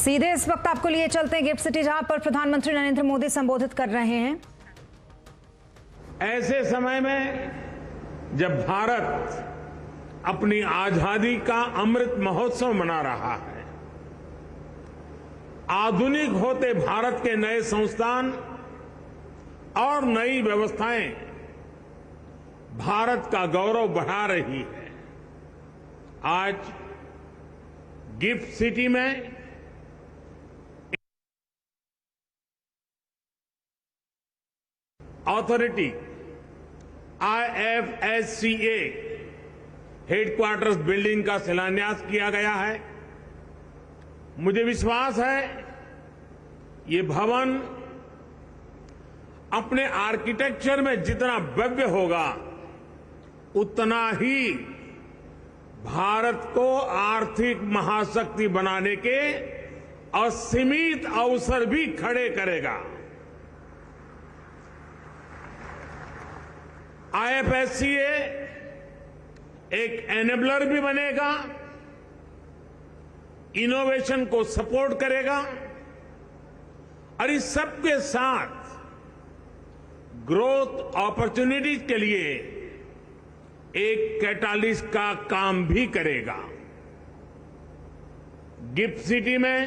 सीधे इस वक्त आपको लिए चलते हैं गिफ्ट सिटी, जहां पर प्रधानमंत्री नरेंद्र मोदी संबोधित कर रहे हैं। ऐसे समय में जब भारत अपनी आजादी का अमृत महोत्सव मना रहा है, आधुनिक होते भारत के नए संस्थान और नई व्यवस्थाएं भारत का गौरव बढ़ा रही है। आज गिफ्ट सिटी में अथॉरिटी IFSCA हेडक्वार्टर्स बिल्डिंग का शिलान्यास किया गया है। मुझे विश्वास है ये भवन अपने आर्किटेक्चर में जितना भव्य होगा, उतना ही भारत को आर्थिक महाशक्ति बनाने के असीमित अवसर भी खड़े करेगा। IFSCA एक एनेबलर भी बनेगा, इनोवेशन को सपोर्ट करेगा और इस सबके साथ ग्रोथ अपॉर्चुनिटीज के लिए एक कैटालिस्ट का काम भी करेगा। गिफ्ट सिटी में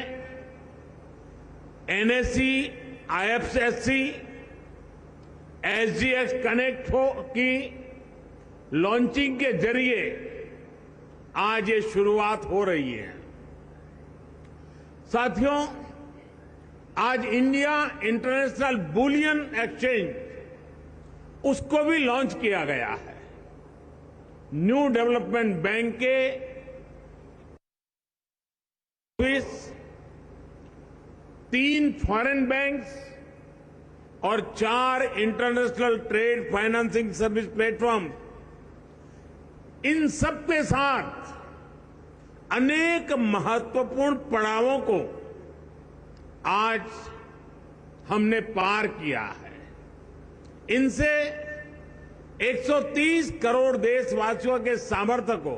NSE, IFSC, SGX कनेक्ट की लॉन्चिंग के जरिए आज ये शुरुआत हो रही है। साथियों, आज इंडिया इंटरनेशनल बुलियन एक्सचेंज उसको भी लॉन्च किया गया है। न्यू डेवलपमेंट बैंक के 3 फॉरेन बैंक्स और 4 international trade financing service platform, इन सब के साथ अनेक महत्वपूर्ण पड़ावों को आज हमने पार किया है। इनसे 130 करोड़ देशवासियों के सामर्थ्य को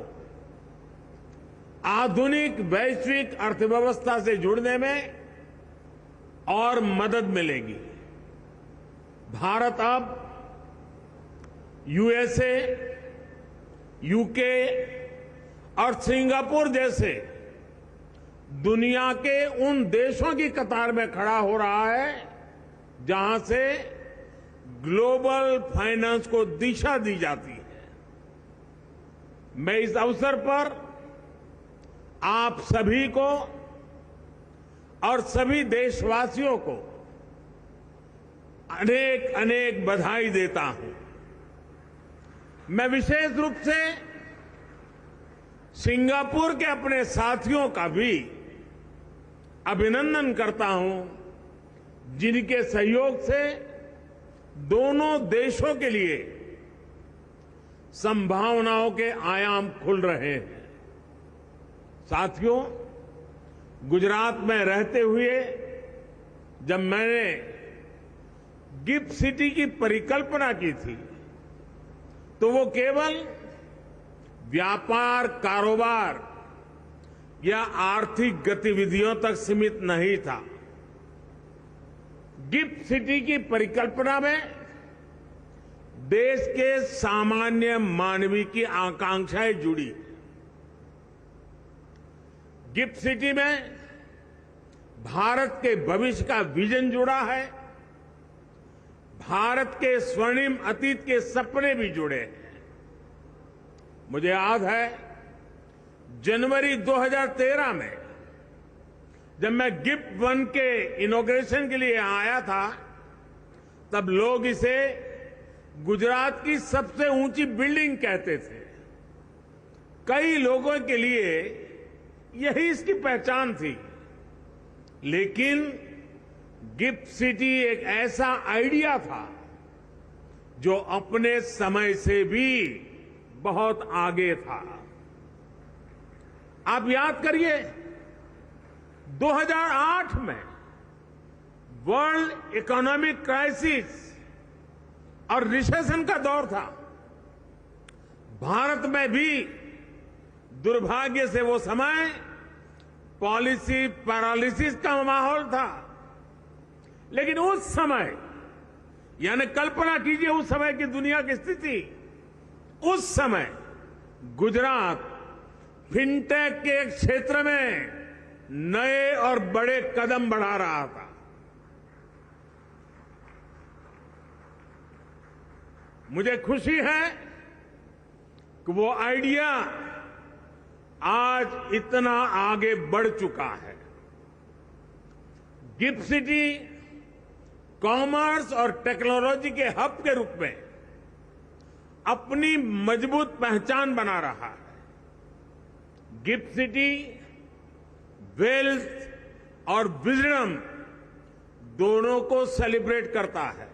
आधुनिक वैश्विक अर्थव्यवस्था से जुड़ने में और मदद मिलेगी। भारत अब USA, UK और सिंगापुर जैसे दुनिया के उन देशों की कतार में खड़ा हो रहा है जहां से ग्लोबल फाइनेंस को दिशा दी जाती है। मैं इस अवसर पर आप सभी को और सभी देशवासियों को अनेक अनेक बधाई देता हूं। मैं विशेष रूप से सिंगापुर के अपने साथियों का भी अभिनंदन करता हूं, जिनके सहयोग से दोनों देशों के लिए संभावनाओं के आयाम खुल रहे हैं। साथियों, गुजरात में रहते हुए जब मैंने गिफ्ट सिटी की परिकल्पना की थी, तो वो केवल व्यापार, कारोबार या आर्थिक गतिविधियों तक सीमित नहीं था। गिफ्ट सिटी की परिकल्पना में देश के सामान्य मानवी की आकांक्षाएं जुड़ी। गिफ्ट सिटी में भारत के भविष्य का विजन जुड़ा है, भारत के स्वर्णिम अतीत के सपने भी जुड़े हैं। मुझे याद है जनवरी 2013 में जब मैं गिफ्ट वन के इनॉग्रेशन के लिए आया था, तब लोग इसे गुजरात की सबसे ऊंची बिल्डिंग कहते थे। कई लोगों के लिए यही इसकी पहचान थी। लेकिन गिफ्ट सिटी एक ऐसा आइडिया था जो अपने समय से भी बहुत आगे था। आप याद करिए, 2008 में वर्ल्ड इकोनॉमिक क्राइसिस और रिसेशन का दौर था। भारत में भी दुर्भाग्य से वो समय पॉलिसी पैरालिसिस का माहौल था। लेकिन उस समय, यानी कल्पना कीजिए उस समय की दुनिया की स्थिति, उस समय गुजरात फिनटेक के क्षेत्र में नए और बड़े कदम बढ़ा रहा था। मुझे खुशी है कि वो आइडिया आज इतना आगे बढ़ चुका है। गिफ्ट सिटी कॉमर्स और टेक्नोलॉजी के हब के रूप में अपनी मजबूत पहचान बना रहा है। गिफ्ट सिटी वेल्थ और विजडम दोनों को सेलिब्रेट करता है।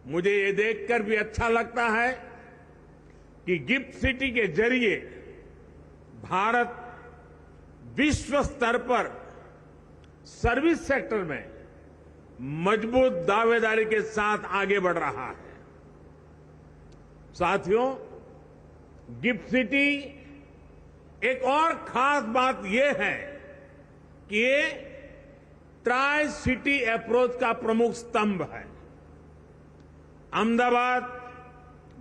मुझे ये देखकर भी अच्छा लगता है कि गिफ्ट सिटी के जरिए भारत विश्व स्तर पर सर्विस सेक्टर में मजबूत दावेदारी के साथ आगे बढ़ रहा है। साथियों, गिफ्ट सिटी एक और खास बात यह है कि ये ट्राई सिटी अप्रोच का प्रमुख स्तंभ है। अहमदाबाद,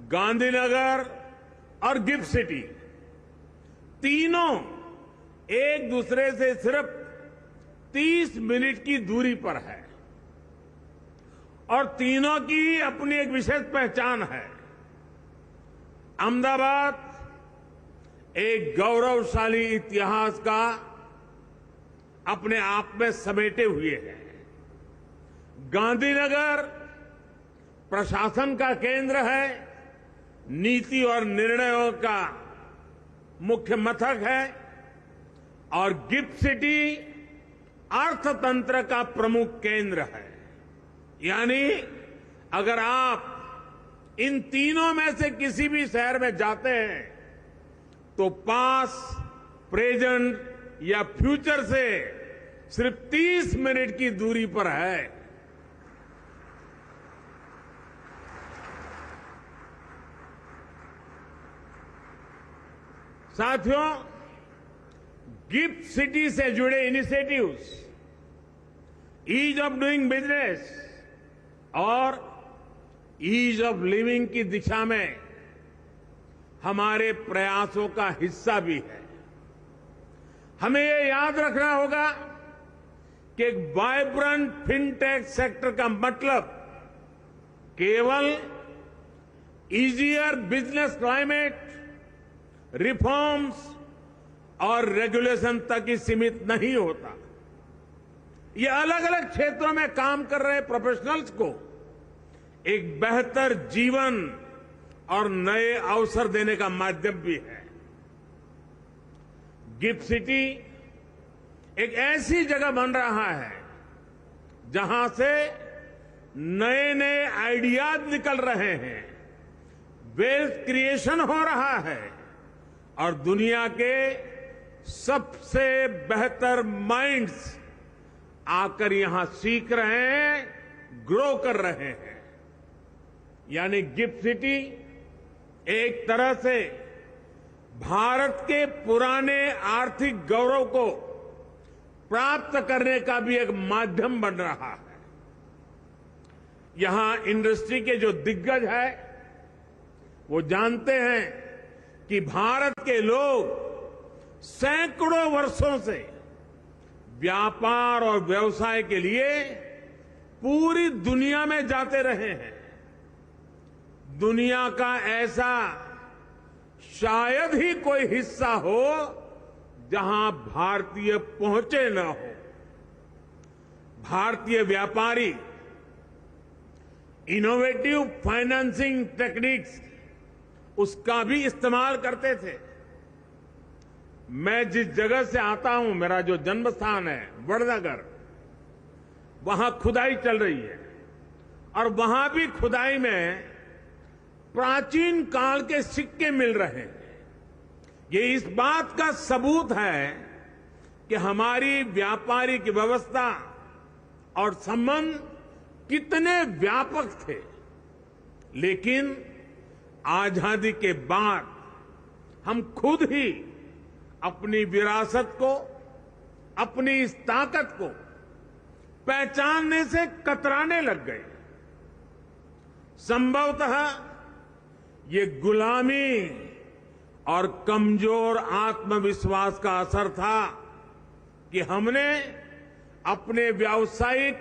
गांधीनगर और गिफ्ट सिटी तीनों एक दूसरे से सिर्फ 30 मिनट की दूरी पर है और तीनों की अपनी एक विशेष पहचान है। अहमदाबाद एक गौरवशाली इतिहास का अपने आप में समेटे हुए है। गांधीनगर प्रशासन का केंद्र है, नीति और निर्णयों का मुख्य मथक है और गिफ्ट सिटी अर्थतंत्र का प्रमुख केंद्र है। यानी अगर आप इन तीनों में से किसी भी शहर में जाते हैं तो पास, प्रेजेंट या फ्यूचर से सिर्फ 30 मिनट की दूरी पर है। साथियों, गिफ्ट सिटी से जुड़े initiatives ease of doing business और ईज ऑफ लिविंग की दिशा में हमारे प्रयासों का हिस्सा भी है। हमें ये याद रखना होगा कि एक वाइब्रेंट फिनटेक सेक्टर का मतलब केवल इजियर बिजनेस क्लाइमेट, रिफॉर्म्स और रेगुलेशन तक ही सीमित नहीं होता। ये अलग अलग क्षेत्रों में काम कर रहे प्रोफेशनल्स को एक बेहतर जीवन और नए अवसर देने का माध्यम भी है। गिफ्ट सिटी एक ऐसी जगह बन रहा है जहां से नए नए आइडियाज निकल रहे हैं, वेल्थ क्रिएशन हो रहा है और दुनिया के सबसे बेहतर माइंड्स आकर यहां सीख रहे हैं, ग्रो कर रहे हैं। यानी गिफ्ट सिटी एक तरह से भारत के पुराने आर्थिक गौरव को प्राप्त करने का भी एक माध्यम बन रहा है। यहां इंडस्ट्री के जो दिग्गज हैं वो जानते हैं कि भारत के लोग सैकड़ों वर्षों से व्यापार और व्यवसाय के लिए पूरी दुनिया में जाते रहे हैं। दुनिया का ऐसा शायद ही कोई हिस्सा हो जहां भारतीय पहुंचे न हो। भारतीय व्यापारी इनोवेटिव फाइनेंसिंग टेक्निक्स उसका भी इस्तेमाल करते थे। मैं जिस जगह से आता हूं, मेरा जो जन्म स्थान है वडनगर, वहां खुदाई चल रही है और वहां भी खुदाई में प्राचीन काल के सिक्के मिल रहे हैं। ये इस बात का सबूत है कि हमारी व्यापारिक व्यवस्था और संबंध कितने व्यापक थे। लेकिन आजादी के बाद हम खुद ही अपनी विरासत को अपनी इस ताकत को पहचानने से कतराने लग गए। संभवतः ये गुलामी और कमजोर आत्मविश्वास का असर था कि हमने अपने व्यावसायिक,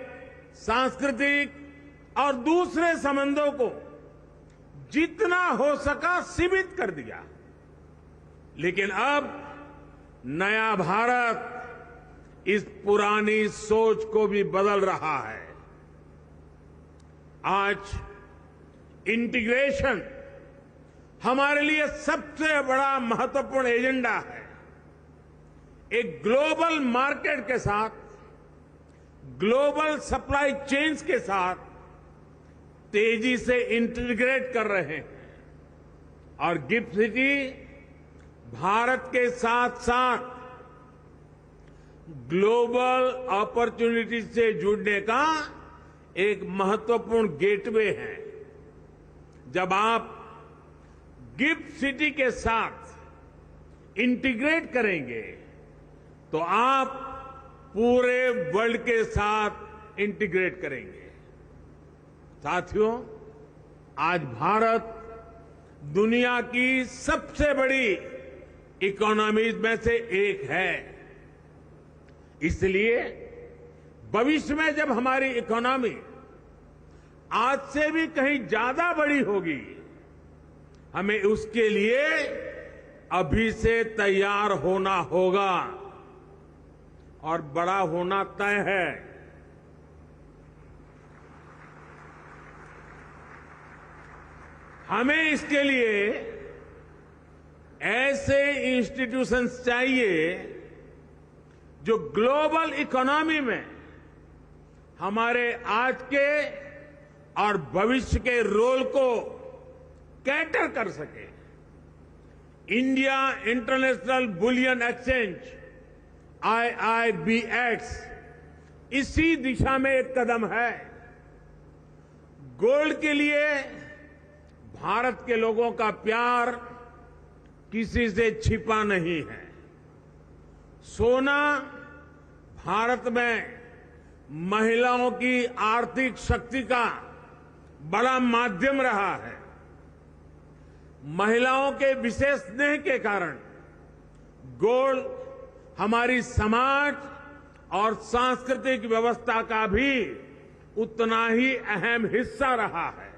सांस्कृतिक और दूसरे संबंधों को जितना हो सका सीमित कर दिया। लेकिन अब नया भारत इस पुरानी सोच को भी बदल रहा है। आज इंटीग्रेशन हमारे लिए सबसे बड़ा महत्वपूर्ण एजेंडा है। एक ग्लोबल मार्केट के साथ, ग्लोबल सप्लाई चेन्स के साथ तेजी से इंटीग्रेट कर रहे हैं और गिफ्ट सिटी भारत के साथ साथ ग्लोबल अपॉर्चुनिटी से जुड़ने का एक महत्वपूर्ण गेटवे है। जब आप गिफ्ट सिटी के साथ इंटीग्रेट करेंगे तो आप पूरे वर्ल्ड के साथ इंटीग्रेट करेंगे। साथियों, आज भारत दुनिया की सबसे बड़ी इकोनॉमीज में से एक है। इसलिए भविष्य में जब हमारी इकोनॉमी आज से भी कहीं ज्यादा बड़ी होगी, हमें उसके लिए अभी से तैयार होना होगा और बड़ा होना तय है। हमें इसके लिए ऐसे इंस्टीट्यूशंस चाहिए जो ग्लोबल इकोनॉमी में हमारे आज के और भविष्य के रोल को कैटर कर सके। India international bullion exchange IIBX इसी दिशा में एक कदम है। गोल्ड के लिए भारत के लोगों का प्यार किसी से छिपा नहीं है। सोना भारत में महिलाओं की आर्थिक शक्ति का बड़ा माध्यम रहा है। महिलाओं के विशेष स्नेह के कारण गोल्ड हमारी समाज और सांस्कृतिक व्यवस्था का भी उतना ही अहम हिस्सा रहा है।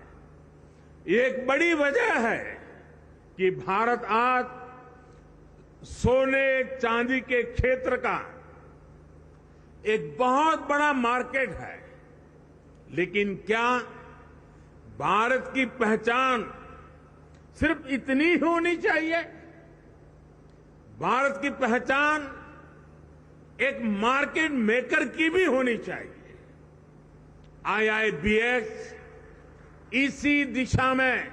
ये एक बड़ी वजह है कि भारत आज सोने चांदी के क्षेत्र का एक बहुत बड़ा मार्केट है। लेकिन क्या भारत की पहचान सिर्फ इतनी ही होनी चाहिए? भारत की पहचान एक मार्केट मेकर की भी होनी चाहिए। IIBX इसी दिशा में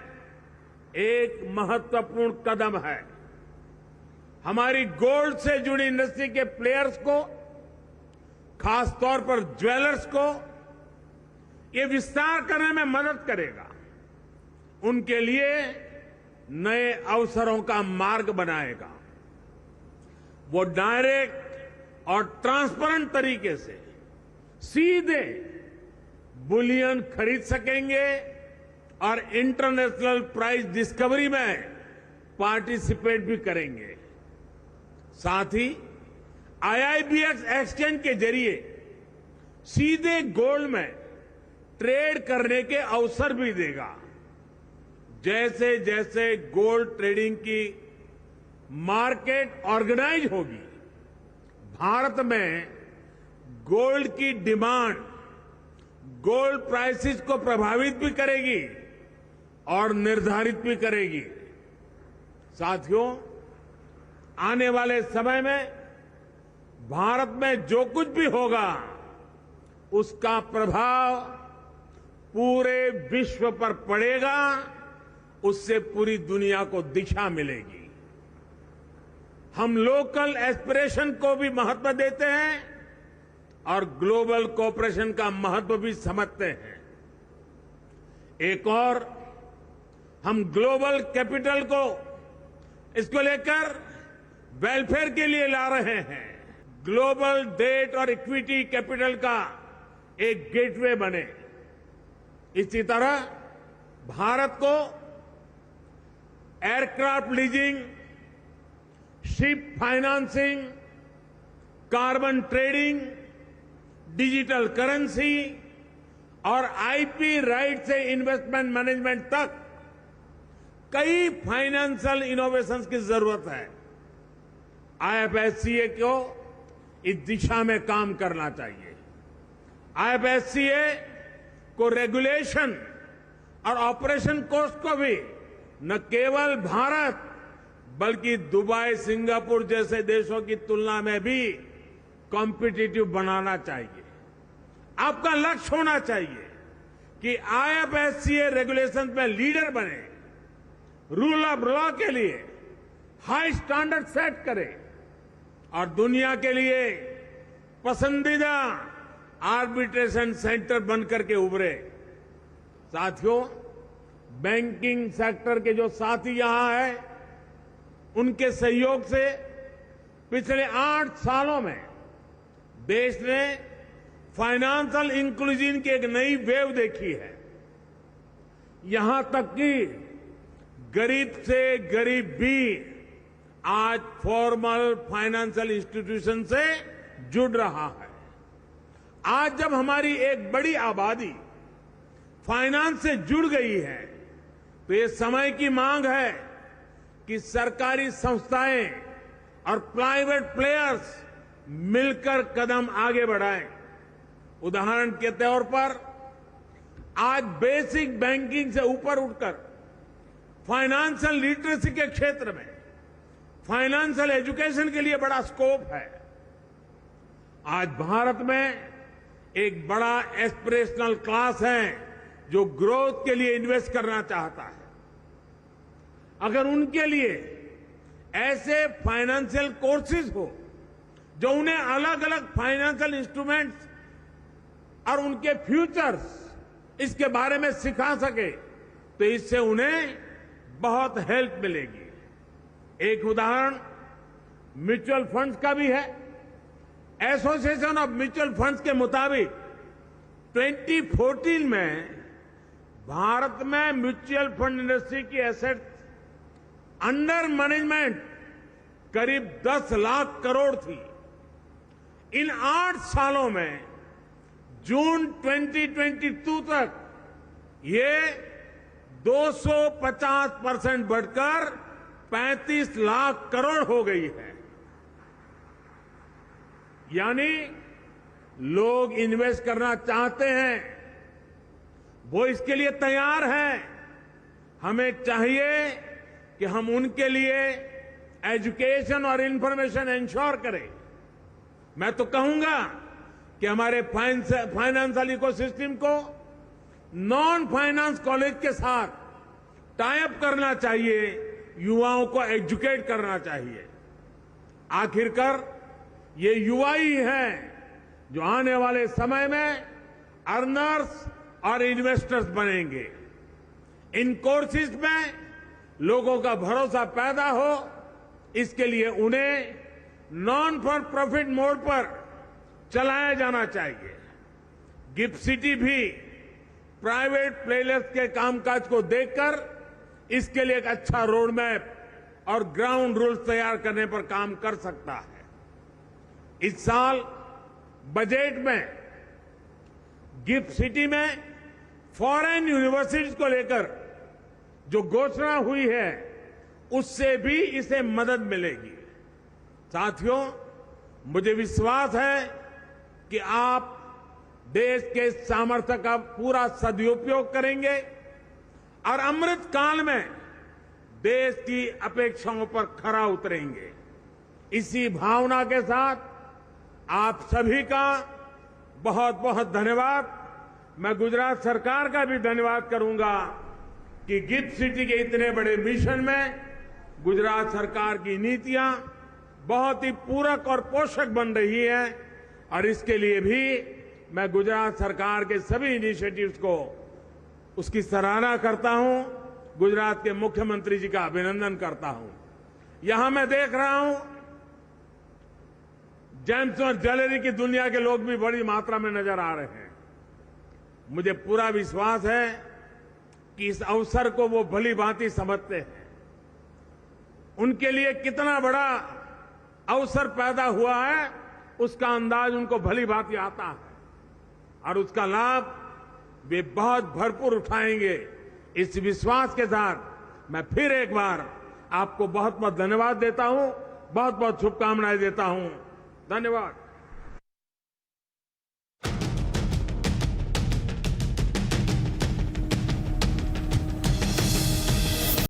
एक महत्वपूर्ण कदम है। हमारी गोल्ड से जुड़ी इंडस्ट्री के प्लेयर्स को, खासतौर पर ज्वेलर्स को ये विस्तार करने में मदद करेगा। उनके लिए नए अवसरों का मार्ग बनाएगा। वो डायरेक्ट और ट्रांसपेरेंट तरीके से सीधे बुलियन खरीद सकेंगे और इंटरनेशनल प्राइस डिस्कवरी में पार्टिसिपेट भी करेंगे। साथ ही IIBX एक्सचेंज के जरिए सीधे गोल्ड में ट्रेड करने के अवसर भी देगा। जैसे जैसे गोल्ड ट्रेडिंग की मार्केट ऑर्गेनाइज होगी, भारत में गोल्ड की डिमांड गोल्ड प्राइसेस को प्रभावित भी करेगी और निर्धारित भी करेगी। साथियों, आने वाले समय में भारत में जो कुछ भी होगा उसका प्रभाव पूरे विश्व पर पड़ेगा। उससे पूरी दुनिया को दिशा मिलेगी। हम लोकल एस्पिरेशन को भी महत्व देते हैं और ग्लोबल कोऑपरेशन का महत्व भी समझते हैं। एक और हम ग्लोबल कैपिटल को इसको लेकर वेलफेयर के लिए ला रहे हैं। ग्लोबल डेट और इक्विटी कैपिटल का एक गेटवे बने। इसी तरह भारत को aircraft leasing, ship financing, carbon trading, digital currency और आईपी राइट से इन्वेस्टमेंट मैनेजमेंट तक कई फाइनेंशियल इनोवेशंस की जरूरत है। आईएफएससीए को इस दिशा में काम करना चाहिए। आईएफएससीए को रेगुलेशन और ऑपरेशन कॉस्ट को भी न केवल भारत बल्कि दुबई, सिंगापुर जैसे देशों की तुलना में भी कॉम्पिटिटिव बनाना चाहिए। आपका लक्ष्य होना चाहिए कि आईएफएससीए रेगुलेशन में लीडर बने, रूल ऑफ लॉ के लिए हाई स्टैंडर्ड सेट करे और दुनिया के लिए पसंदीदा आर्बिट्रेशन सेंटर बनकर के उभरे। साथियों, बैंकिंग सेक्टर के जो साथी यहां हैं, उनके सहयोग से पिछले 8 सालों में देश ने फाइनेंशियल इंक्लूजन की एक नई वेव देखी है। यहां तक कि गरीब से गरीब भी आज फॉर्मल फाइनेंशियल इंस्टीट्यूशन से जुड़ रहा है। आज जब हमारी एक बड़ी आबादी फाइनेंस से जुड़ गई है तो ये समय की मांग है कि सरकारी संस्थाएं और प्राइवेट प्लेयर्स मिलकर कदम आगे बढ़ाएं। उदाहरण के तौर पर आज बेसिक बैंकिंग से ऊपर उठकर फाइनेंशियल लिटरेसी के क्षेत्र में फाइनेंशियल एजुकेशन के लिए बड़ा स्कोप है। आज भारत में एक बड़ा एस्पिरेशनल क्लास है जो ग्रोथ के लिए इन्वेस्ट करना चाहता है। अगर उनके लिए ऐसे फाइनेंशियल कोर्सेज हो जो उन्हें अलग अलग फाइनेंशियल इंस्ट्रूमेंट्स और उनके फ्यूचर्स इसके बारे में सिखा सके तो इससे उन्हें बहुत हेल्प मिलेगी। एक उदाहरण म्यूचुअल फंड्स का भी है। एसोसिएशन ऑफ म्यूचुअल फंड्स के मुताबिक 2014 में भारत में म्यूचुअल फंड इंडस्ट्री की एसेट्स अंडर मैनेजमेंट करीब 10 लाख करोड़ थी। इन 8 सालों में जून 2022 तक ये 250% बढ़कर 35 लाख करोड़ हो गई है। यानी लोग इन्वेस्ट करना चाहते हैं, वो इसके लिए तैयार हैं। हमें चाहिए कि हम उनके लिए एजुकेशन और इंफॉर्मेशन इंश्योर करें। मैं तो कहूंगा कि हमारे फाइनेंशियल इकोसिस्टम को नॉन फाइनेंस कॉलेज के साथ टाई अप करना चाहिए, युवाओं को एजुकेट करना चाहिए। आखिरकार ये युवा ही हैं जो आने वाले समय में अर्नर्स और इन्वेस्टर्स बनेंगे। इन कोर्सेज में लोगों का भरोसा पैदा हो, इसके लिए उन्हें नॉन फॉर प्रॉफिट मोड पर चलाया जाना चाहिए। गिफ्ट सिटी भी प्राइवेट प्लेयर्स के कामकाज को देखकर इसके लिए एक अच्छा रोड मैप और ग्राउंड रूल्स तैयार करने पर काम कर सकता है। इस साल बजट में गिफ्ट सिटी में फॉरेन यूनिवर्सिटीज को लेकर जो घोषणा हुई है उससे भी इसे मदद मिलेगी। साथियों, मुझे विश्वास है कि आप देश के सामर्थ्य का पूरा सदुपयोग करेंगे और अमृत काल में देश की अपेक्षाओं पर खरा उतरेंगे। इसी भावना के साथ आप सभी का बहुत बहुत धन्यवाद। मैं गुजरात सरकार का भी धन्यवाद करूंगा कि गिफ्ट सिटी के इतने बड़े मिशन में गुजरात सरकार की नीतियां बहुत ही पूरक और पोषक बन रही है और इसके लिए भी मैं गुजरात सरकार के सभी इनिशिएटिव्स को उसकी सराहना करता हूं। गुजरात के मुख्यमंत्री जी का अभिनंदन करता हूं। यहां मैं देख रहा हूं जेम्स और ज्वेलरी की दुनिया के लोग भी बड़ी मात्रा में नजर आ रहे हैं। मुझे पूरा विश्वास है कि इस अवसर को वो भली भांति समझते हैं। उनके लिए कितना बड़ा अवसर पैदा हुआ है उसका अंदाज उनको भली भांति आता है और उसका लाभ वे बहुत भरपूर उठाएंगे। इस विश्वास के साथ मैं फिर एक बार आपको बहुत बहुत धन्यवाद देता हूं, बहुत बहुत शुभकामनाएं देता हूं। धन्यवाद।